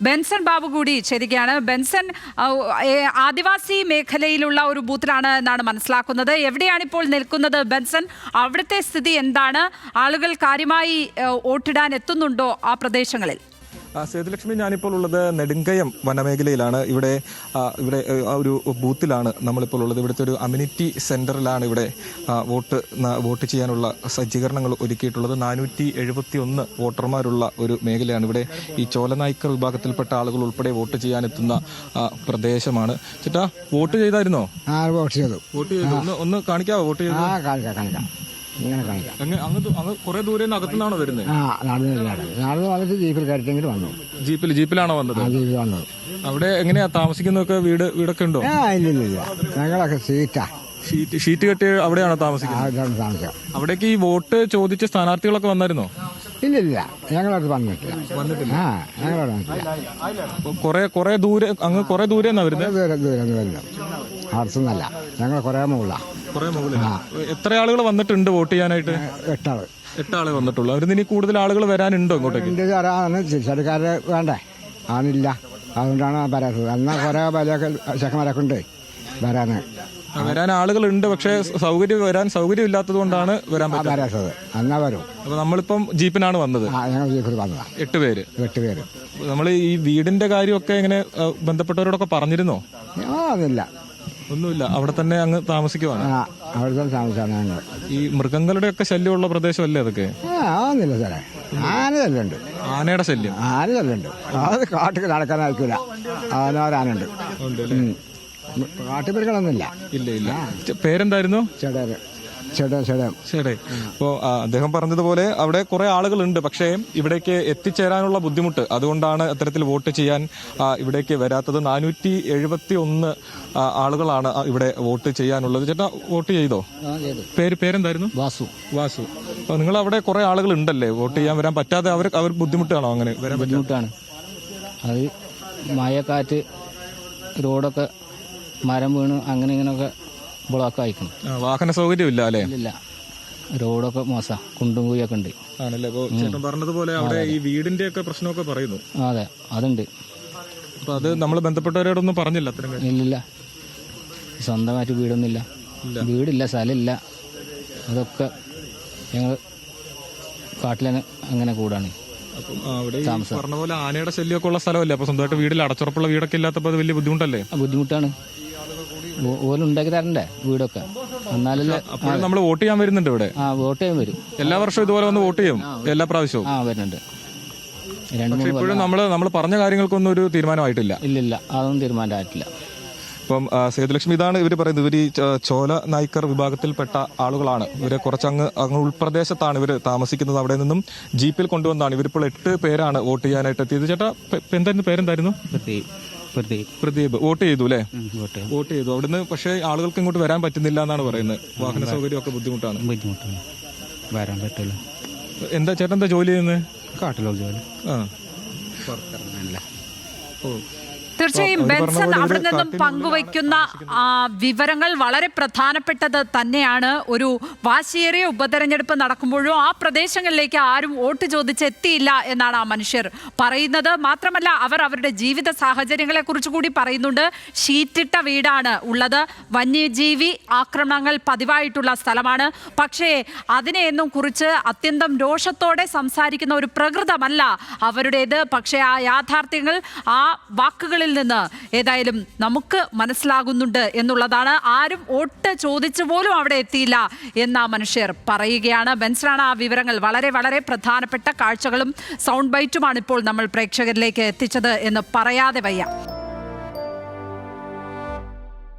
Benson Babu കൂടി ചേരുകയാണ്. Benson, ആദിവാസി മേഖലയിലുള്ള ഒരു ബൂത്തിലാണ് എന്നാണ് മനസ്സിലാക്കുന്നത്. എവിടെയാണ് ഇപ്പോൾ നിൽക്കുന്നത് ബെൻസൺ? അവിടുത്തെ സ്ഥിതി എന്താണ്? ആളുകൾ കാര്യമായി വോട്ടിടാൻ എത്തുന്നുണ്ടോ ആ പ്രദേശങ്ങളിൽ? സേതുലക്ഷ്മി, ഞാനിപ്പോൾ ഉള്ളത് നെടുങ്കയം വനമേഖലയിലാണ്. ഇവിടെ ഒരു ബൂത്തിലാണ് നമ്മളിപ്പോൾ ഉള്ളത്. ഇവിടുത്തെ ഒരു അമ്യൂണിറ്റി സെന്ററിലാണ് ഇവിടെ വോട്ട് ചെയ്യാനുള്ള സജ്ജീകരണങ്ങൾ ഒരുക്കിയിട്ടുള്ളത്. 471 വോട്ടർമാരുള്ള ഒരു മേഖലയാണ്. ഇവിടെ ഈ ചോലനായ്ക്കർ വിഭാഗത്തിൽപ്പെട്ട ആളുകൾ ഉൾപ്പെടെ വോട്ട് ചെയ്യാനെത്തുന്ന പ്രദേശമാണ്. ചേട്ടാ, വോട്ട് ചെയ്തായിരുന്നോ? വോട്ട് ചെയ്തു. ഒന്ന് കാണിക്കാവോ? വോട്ട് ചെയ്തു? കാണിക്കാം. അങ്ങ് കുറെ ദൂരെ അകത്തുനിന്നാണോ വരുന്നത്? നടന്ന് വന്നിട്ട് ജീപ്പിൽ കയറ്റെങ്കിൽ വന്നു. ജീപ്പിലാണോ വന്നത്? ജീപ്പിൽ വന്നത്. അവിടെ എങ്ങനെയാ താമസിക്കുന്നതൊക്കെ? വീടൊക്കെ ഉണ്ടോ? ഇല്ല, ഞങ്ങളൊക്കെ ഷീറ്റ് കെട്ടി അവിടെയാണോ താമസിക്കുന്നത്? അവിടേക്ക് ഈ വോട്ട് ചോദിച്ച സ്ഥാനാർത്ഥികളൊക്കെ വന്നായിരുന്നോ? ഇല്ല, ഞങ്ങളടുത്ത് വന്നിട്ടില്ല. കുറെ ദൂരെ വരുന്നത്? ദൂരം അടുത്തുനിന്നല്ല, ഞങ്ങൾ കുറെ മുകളിലാണ്. എത്ര ആളുകൾ വന്നിട്ടുണ്ട് വോട്ട് ചെയ്യാനായിട്ട്? 8 ആളെ വന്നിട്ടുള്ളൂ. അവരിൽ ഇനി കൂടുതൽ ആളുകൾ വരാനുണ്ടോ ഇങ്ങോട്ടേക്ക്? തിരിച്ചടിക്കാര് വേണ്ടേ? ആണില്ല, അതുകൊണ്ടാണ് പറയാത്തത്. എന്നാൽ കുറെ വലിയൊക്കെ ചെക്കന്മാരൊക്കെ ഉണ്ട് വരാൻ ആളുകളുണ്ട്, പക്ഷേ വരാൻ സൗകര്യം ഇല്ലാത്തത് കൊണ്ടാണ് വരാൻ പറ്റാത്തത്. എന്നാ വരും. അപ്പൊ നമ്മളിപ്പം ജീപ്പിനാണ് വന്നത്. ഞങ്ങൾ ജീപ്പിൽ വന്നതാ. 8 പേര്. നമ്മൾ ഈ വീടിന്റെ കാര്യമൊക്കെ എങ്ങനെ ബന്ധപ്പെട്ടവരോടൊക്കെ പറഞ്ഞിരുന്നോ? ഒന്നുമില്ല, അവിടെ തന്നെ അങ്ങ് താമസിക്കുവാണ്. അവിടെ തന്നെ താമസിച്ചാണ്. ഈ മൃഗങ്ങളുടെ ഒക്കെ ശല്യമുള്ള പ്രദേശമല്ലേ അതൊക്കെ? ഒന്നുമില്ല സാറേ, ആന ശല്യമുണ്ട്. ആനയുടെ ശല്യം? ആന ശല്യമുണ്ട്. അത് കാട്ടിൽ നടക്കാനായിരിക്കില്ല. ആനുണ്ട്. കാട്ടുമൃഗങ്ങളൊന്നുമില്ല. ഇല്ല. പേരെന്തായിരുന്നു? ചേടേ. അപ്പോൾ അദ്ദേഹം പറഞ്ഞതുപോലെ അവിടെ കുറെ ആളുകളുണ്ട്, പക്ഷേ ഇവിടേക്ക് എത്തിച്ചേരാനുള്ള ബുദ്ധിമുട്ട്, അതുകൊണ്ടാണ് അത്തരത്തിൽ വോട്ട് ചെയ്യാൻ ഇവിടേക്ക് വരാത്തത്. 471 ആളുകളാണ് ഇവിടെ വോട്ട് ചെയ്യാനുള്ളത്. ചേട്ടാ, വോട്ട് ചെയ്തോ? പേരെന്തായിരുന്നു? വാസു. അപ്പോൾ നിങ്ങൾ അവിടെ കുറെ ആളുകൾ ഉണ്ടല്ലേ, വോട്ട് ചെയ്യാൻ വരാൻ പറ്റാതെ അവർ ബുദ്ധിമുട്ടാണോ? അങ്ങനെ വരാൻ ബുദ്ധിമുട്ടാണ്. അത് മഴക്കാറ്റ്, റോഡൊക്കെ മരം വീണ് അങ്ങനെ ഇങ്ങനെയൊക്കെ ബ്ലോക്ക് ആയിക്കണം. വാഹന സൗകര്യം ഇല്ല അല്ലേ? ഇല്ല, റോഡൊക്കെ മോശം, കുണ്ടും കുഴിയൊക്കെ ഉണ്ട്. ആണല്ലേ? ചേട്ടൻ പറഞ്ഞതുപോലെ അവിടെ ഈ വീടിന്റെ ഒക്കെ പ്രശ്നമൊക്കെ പറയുന്നു. അതെ, അതുണ്ട്. അപ്പൊ അത് നമ്മൾ ബന്ധപ്പെട്ടവരോടൊന്നും പറഞ്ഞില്ല? ഇല്ല, സ്വന്തമായിട്ട് വീടൊന്നുമില്ല. വീടില്ല, സ്ഥലമില്ല. അതൊക്കെ ഞങ്ങൾ കാട്ടിലാണ് അങ്ങനെ കൂടാണ് താമസം. പറഞ്ഞ പോലെ ആനയുടെ ശല്യമൊക്കെ ഉള്ള സ്ഥലമല്ലേ? അപ്പൊ സ്വന്തമായിട്ട് വീട്ടിൽ അടച്ചുറപ്പുള്ള വീടൊക്കെ ഇല്ലാത്തപ്പോ അത് വലിയ ബുദ്ധിമുട്ടല്ലേ? ബുദ്ധിമുട്ടാണ്. ഓലുണ്ടാക്കി തരണ്ടേ വീടൊക്കെ, എന്നാലല്ലേ. അപ്പോൾ നമ്മൾ വോട്ട് ചെയ്യാൻ വരുന്നുണ്ട് ഇവിടെ? വോട്ട് ചെയ്യാൻ വരും. എല്ലാ വർഷവും ഇതുപോലെ വന്ന് വോട്ട് ചെയ്യും? എല്ലാ പ്രാവശ്യവും വരുന്നുണ്ട്. ഇപ്പോഴും നമ്മൾ പറഞ്ഞ കാര്യങ്ങൾക്കൊന്നും ഒരു തീരുമാനമായിട്ടില്ല? ഇല്ല, അതൊന്നും തീരുമാനമായിട്ടില്ല. ഇപ്പം സേതുലക്ഷ്മി, ഇതാണ് ഇവർ പറയുന്നത്. ഇവർ ഈ ചോല നായ്ക്കർ വിഭാഗത്തിൽപ്പെട്ട ആളുകളാണ്. ഇവരെ അങ്ങ് ഉൾപ്രദേശത്താണ് ഇവർ താമസിക്കുന്നത്. അവിടെ നിന്നും ജീപ്പിൽ കൊണ്ടുവന്നാണ്. ഇവരിപ്പോൾ 8 പേരാണ് വോട്ട് ചെയ്യാനായിട്ട് എത്തിയത്. ചേട്ടാ, പേരെന്തായിരുന്നു? പ്രദീപ്. വോട്ട് ചെയ്തു അല്ലേ? വോട്ട് ചെയ്തു അവിടുന്ന്. പക്ഷേ ആളുകൾക്ക് ഇങ്ങോട്ട് വരാൻ പറ്റുന്നില്ല എന്നാണ് പറയുന്നത്. വാഹന സൗകര്യം ഒക്കെ ബുദ്ധിമുട്ടാണ്. വരാൻ പറ്റില്ല. എന്താ ചേട്ടൻ എന്താ ജോലി ചെയ്യുന്നത്? കാട്ടിലോ ജോലി. തീർച്ചയായും ബെൻസൺ അവിടെ നിന്നും പങ്കുവയ്ക്കുന്ന വിവരങ്ങൾ വളരെ പ്രധാനപ്പെട്ടത് തന്നെയാണ്. ഒരു വാശിയേറിയ ഉപതെരഞ്ഞെടുപ്പ് നടക്കുമ്പോഴും ആ പ്രദേശങ്ങളിലേക്ക് ആരും വോട്ട് ചോദിച്ചെത്തിയില്ല എന്നാണ് ആ മനുഷ്യർ പറയുന്നത്. മാത്രമല്ല, അവർ അവരുടെ ജീവിത സാഹചര്യങ്ങളെ കുറിച്ച് കൂടി പറയുന്നുണ്ട്. ഷീറ്റിട്ട വീടാണ് ഉള്ളത്. വന്യജീവി ആക്രമണങ്ങൾ പതിവായിട്ടുള്ള സ്ഥലമാണ്. പക്ഷേ അതിനെയൊന്നും കുറിച്ച് അത്യന്തം രോഷത്തോടെ സംസാരിക്കുന്ന ഒരു പ്രകൃതമല്ല അവരുടേത്. പക്ഷേ ആ യാഥാർത്ഥ്യങ്ങൾ, ആ വാക്കുകളിൽ നിന്ന് ഏതായാലും നമുക്ക് മനസ്സിലാകുന്നുണ്ട് എന്നുള്ളതാണ്. ആരും വോട്ട് ചോദിച്ചു പോലും അവിടെ എത്തിയില്ല എന്ന് ആ മനുഷ്യർ പറയുകയാണ്. ബെൻസനാണ് ആ വിവരങ്ങൾ, വളരെ വളരെ പ്രധാനപ്പെട്ട കാഴ്ചകളും സൗണ്ട് ബൈറ്റുമാണ് ഇപ്പോൾ നമ്മൾ പ്രേക്ഷകരിലേക്ക് എത്തിച്ചത് എന്ന് പറയാതെ വയ്യ.